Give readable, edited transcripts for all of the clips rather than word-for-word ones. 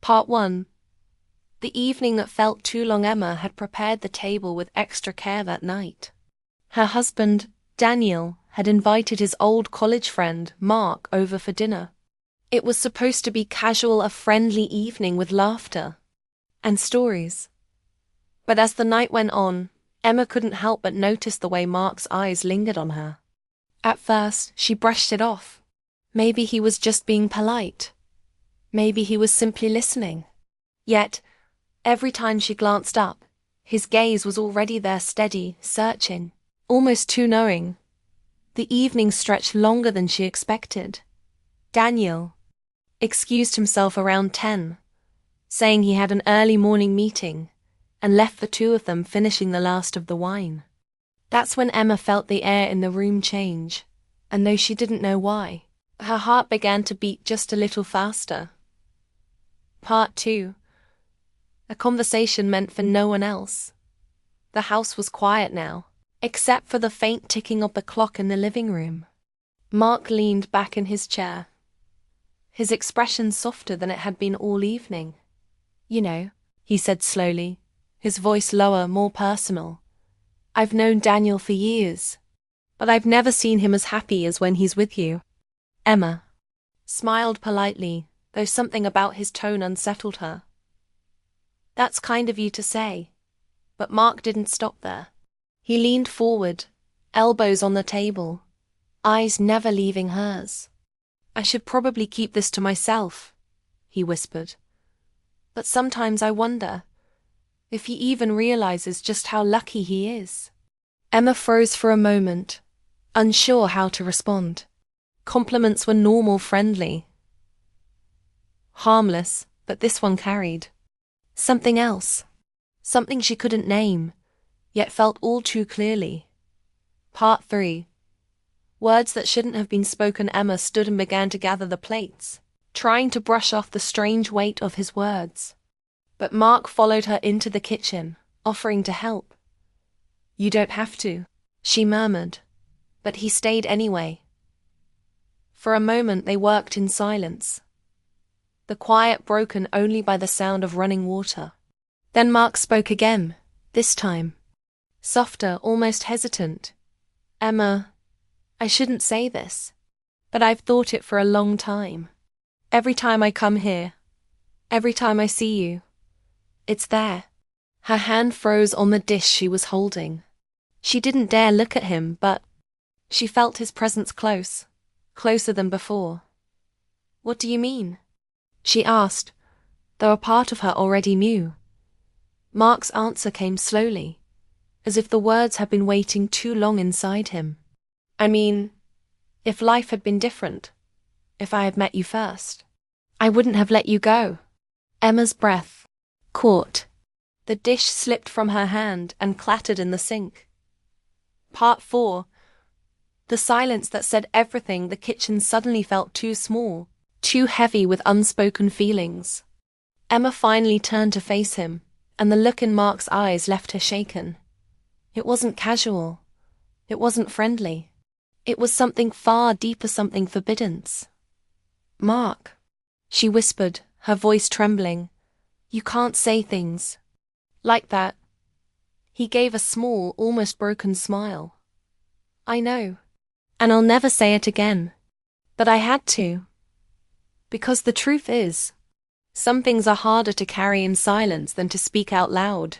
Part 1. The evening that felt too long. Emma had prepared the table with extra care that night. Her husband, Daniel, had invited his old college friend, Mark, over for dinner. It was supposed to be casual, a friendly evening with laughter and stories. But as the night went on, Emma couldn't help but notice the way Mark's eyes lingered on her. At first, she brushed it off. Maybe he was just being polite. Maybe he was simply listening. Yet, every time she glanced up, his gaze was already there, steady, searching, almost too knowing. The evening stretched longer than she expected. Daniel excused himself around 10, saying he had an early morning meeting, and left the two of them finishing the last of the wine. That's when Emma felt the air in the room change, and though she didn't know why, her heart began to beat just a little faster. Part 2. A conversation meant for no one else. The house was quiet now, except for the faint ticking of the clock in the living room. Mark leaned back in his chair, his expression softer than it had been all evening. "You know," he said slowly, his voice lower, more personal. "I've known Daniel for years, but I've never seen him as happy as when he's with you." Emma smiled politely, though something about his tone unsettled her. "That's kind of you to say." But Mark didn't stop there. He leaned forward, elbows on the table, eyes never leaving hers. "I should probably keep this to myself," he whispered. "But sometimes I wonder if he even realizes just how lucky he is." Emma froze for a moment, unsure how to respond. Compliments were normal, friendly, harmless, but this one carried something else. Something she couldn't name, yet felt all too clearly. Part 3. Words that shouldn't have been spoken. Emma stood and began to gather the plates, trying to brush off the strange weight of his words. But Mark followed her into the kitchen, offering to help. "You don't have to," she murmured, but he stayed anyway. For a moment they worked in silence, the quiet broken only by the sound of running water. Then Mark spoke again, this time softer, almost hesitant. "Emma, I shouldn't say this, but I've thought it for a long time. Every time I come here, every time I see you, it's there." Her hand froze on the dish she was holding. She didn't dare look at him, but she felt his presence close, closer than before. "What do you mean?" she asked, though a part of her already knew. Mark's answer came slowly, as if the words had been waiting too long inside him. "I mean, if life had been different, if I had met you first, I wouldn't have let you go." Emma's breath caught. The dish slipped from her hand and clattered in the sink. Part 4. The silence that said everything. The kitchen suddenly felt too small, too heavy with unspoken feelings. Emma finally turned to face him, and the look in Mark's eyes left her shaken. It wasn't casual. It wasn't friendly. It was something far deeper, something forbidden. "Mark," she whispered, her voice trembling, "you can't say things like that." He gave a small, almost broken smile. "I know, and I'll never say it again. But I had to. Because the truth is, some things are harder to carry in silence than to speak out loud."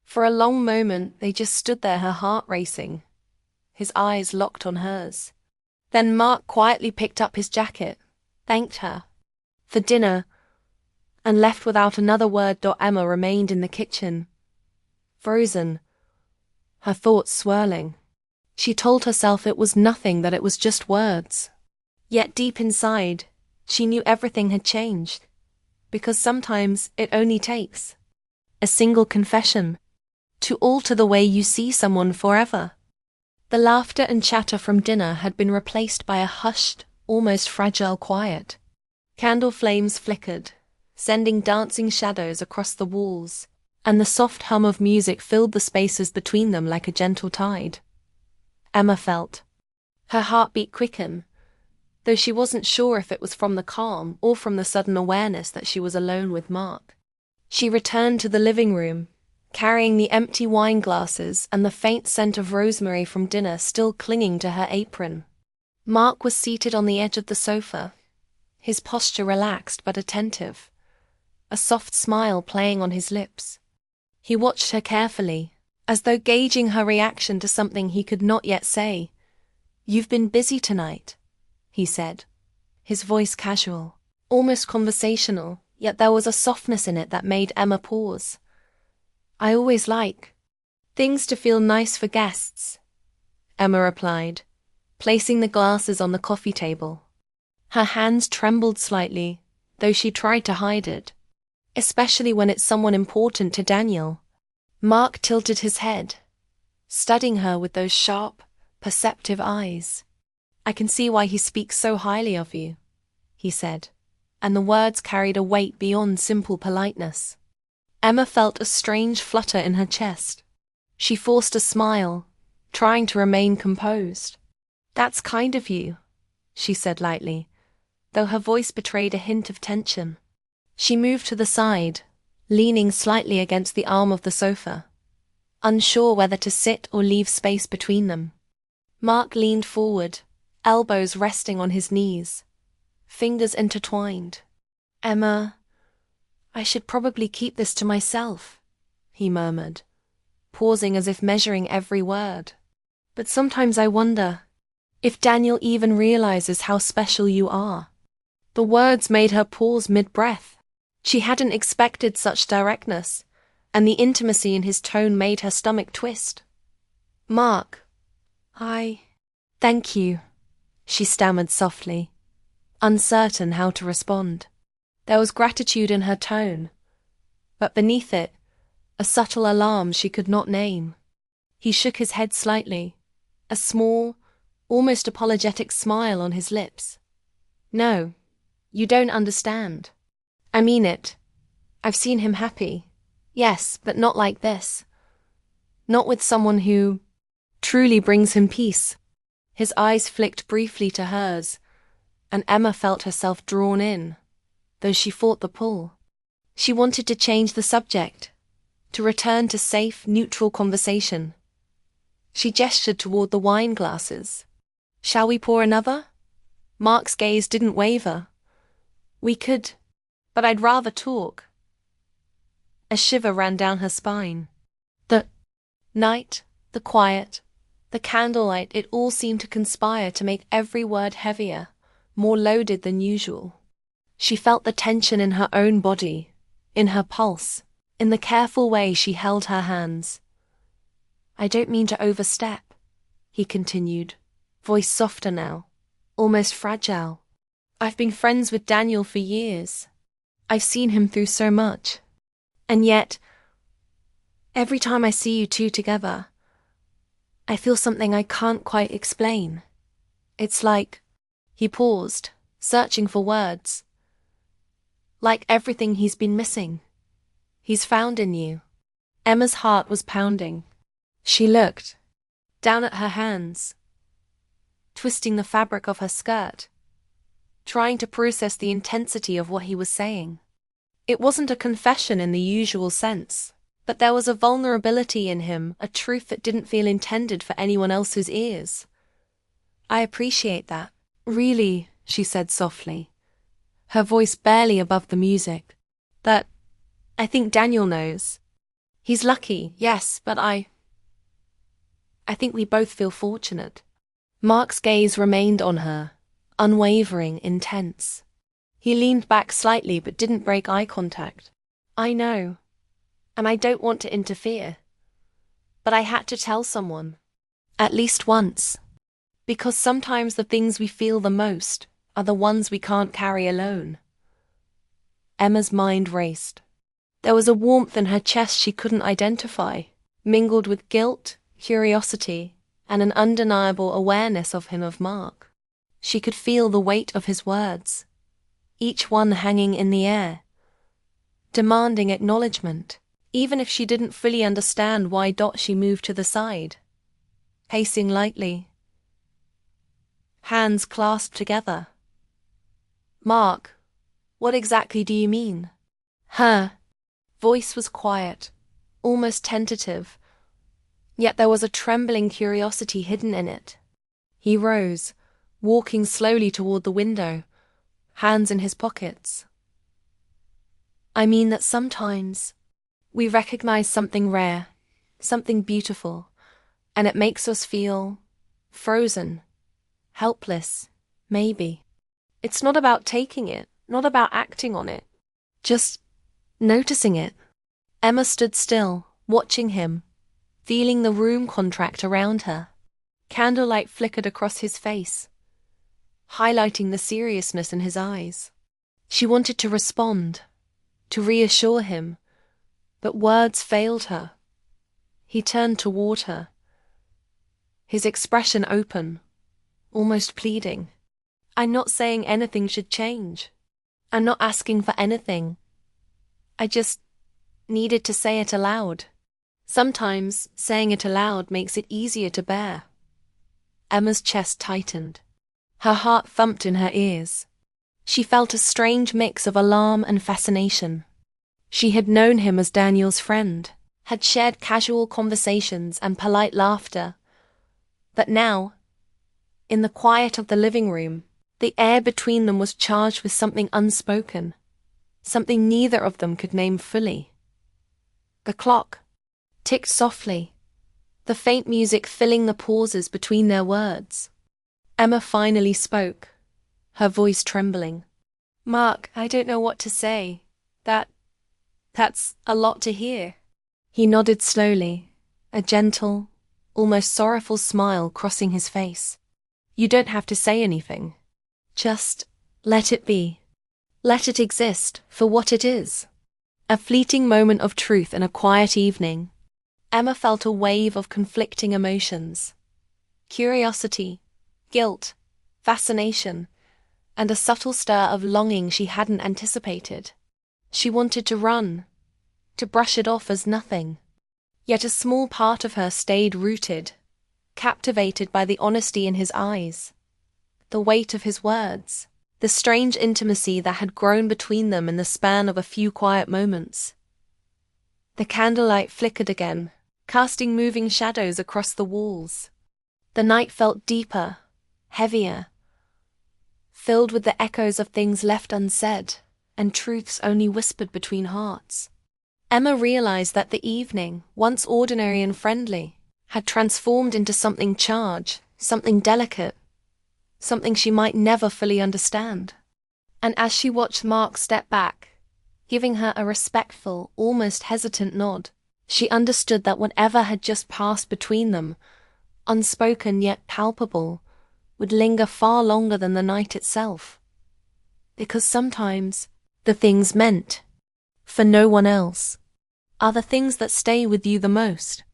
For a long moment they just stood there, her heart racing, his eyes locked on hers. Then Mark quietly picked up his jacket, thanked her for dinner, and left without another word. Emma remained in the kitchen, frozen, her thoughts swirling. She told herself it was nothing, that it was just words. Yet deep inside, she knew everything had changed, because sometimes it only takes a single confession to alter the way you see someone forever. The laughter and chatter from dinner had been replaced by a hushed, almost fragile quiet. Candle flames flickered, sending dancing shadows across the walls, and the soft hum of music filled the spaces between them like a gentle tide. Emma felt her heartbeat quicken, though she wasn't sure if it was from the calm or from the sudden awareness that she was alone with Mark. She returned to the living room, carrying the empty wine glasses and the faint scent of rosemary from dinner still clinging to her apron. Mark was seated on the edge of the sofa, his posture relaxed but attentive, a soft smile playing on his lips. He watched her carefully, as though gauging her reaction to something he could not yet say. "You've been busy tonight," he said, his voice casual, almost conversational, yet there was a softness in it that made Emma pause. "I always like things to feel nice for guests," Emma replied, placing the glasses on the coffee table. Her hands trembled slightly, though she tried to hide it, especially when it's someone important to Daniel. Mark tilted his head, studying her with those sharp, perceptive eyes. "I can see why he speaks so highly of you," he said, and the words carried a weight beyond simple politeness. Emma felt a strange flutter in her chest. She forced a smile, trying to remain composed. "That's kind of you," she said lightly, though her voice betrayed a hint of tension. She moved to the side, leaning slightly against the arm of the sofa, unsure whether to sit or leave space between them. Mark leaned forward, elbows resting on his knees, fingers intertwined. "Emma, I should probably keep this to myself," he murmured, pausing as if measuring every word. "But sometimes I wonder if Daniel even realizes how special you are." The words made her pause mid-breath. She hadn't expected such directness, and the intimacy in his tone made her stomach twist. "Mark, thank you," she stammered softly, uncertain how to respond. There was gratitude in her tone, but beneath it, a subtle alarm she could not name. He shook his head slightly, a small, almost apologetic smile on his lips. "No, you don't understand. I mean it. I've seen him happy. Yes, but not like this. Not with someone who truly brings him peace." His eyes flicked briefly to hers, and Emma felt herself drawn in, though she fought the pull. She wanted to change the subject, to return to safe, neutral conversation. She gestured toward the wine glasses. "Shall we pour another?" Mark's gaze didn't waver. "We could, but I'd rather talk." A shiver ran down her spine. The night, the quiet, the candlelight, it all seemed to conspire to make every word heavier, more loaded than usual. She felt the tension in her own body, in her pulse, in the careful way she held her hands. "I don't mean to overstep," he continued, voice softer now, almost fragile. "I've been friends with Daniel for years. I've seen him through so much. And yet, every time I see you two together, I feel something I can't quite explain. It's like..." He paused, searching for words. "Like everything he's been missing, he's found in you." Emma's heart was pounding. She looked down at her hands, twisting the fabric of her skirt, trying to process the intensity of what he was saying. It wasn't a confession in the usual sense, but there was a vulnerability in him, a truth that didn't feel intended for anyone else's ears. "I appreciate that. Really," she said softly, her voice barely above the music, "that I think Daniel knows. He's lucky, yes, but I think we both feel fortunate." Mark's gaze remained on her, unwavering, intense. He leaned back slightly but didn't break eye contact. "I know, and I don't want to interfere. But I had to tell someone, at least once. Because sometimes the things we feel the most are the ones we can't carry alone." Emma's mind raced. There was a warmth in her chest she couldn't identify, mingled with guilt, curiosity, and an undeniable awareness of him, of Mark. She could feel the weight of his words, each one hanging in the air, demanding acknowledgement. Even if she didn't fully understand why, she moved to the side, pacing lightly, hands clasped together, Mark, what exactly do you mean? Her voice was quiet, almost tentative, yet there was a trembling curiosity hidden in it. He rose, walking slowly toward the window, hands in his pockets. I mean that sometimes we recognize something rare, something beautiful, and it makes us feel frozen, helpless, maybe. It's not about taking it, not about acting on it, just noticing it. Emma stood still, watching him, feeling the room contract around her. Candlelight flickered across his face, highlighting the seriousness in his eyes. She wanted to respond, to reassure him, but words failed her. He turned toward her, his expression open, almost pleading. I'm not saying anything should change. I'm not asking for anything. I just needed to say it aloud. Sometimes saying it aloud makes it easier to bear. Emma's chest tightened. Her heart thumped in her ears. She felt a strange mix of alarm and fascination. She had known him as Daniel's friend, had shared casual conversations and polite laughter. But now, in the quiet of the living room, the air between them was charged with something unspoken, something neither of them could name fully. The clock ticked softly, the faint music filling the pauses between their words. Emma finally spoke, her voice trembling. Mark, I don't know what to say. That's a lot to hear. He nodded slowly, a gentle, almost sorrowful smile crossing his face. You don't have to say anything. Just let it be. Let it exist for what it is. A fleeting moment of truth in a quiet evening. Emma felt a wave of conflicting emotions. Curiosity, guilt, fascination, and a subtle stir of longing she hadn't anticipated. She wanted to run, to brush it off as nothing. Yet a small part of her stayed rooted, captivated by the honesty in his eyes, the weight of his words, the strange intimacy that had grown between them in the span of a few quiet moments. The candlelight flickered again, casting moving shadows across the walls. The night felt deeper, heavier, filled with the echoes of things left unsaid and truths only whispered between hearts. Emma realized that the evening, once ordinary and friendly, had transformed into something charged, something delicate, something she might never fully understand. And as she watched Mark step back, giving her a respectful, almost hesitant nod, she understood that whatever had just passed between them, unspoken yet palpable, would linger far longer than the night itself. Because sometimes the things meant, for no one else, are the things that stay with you the most.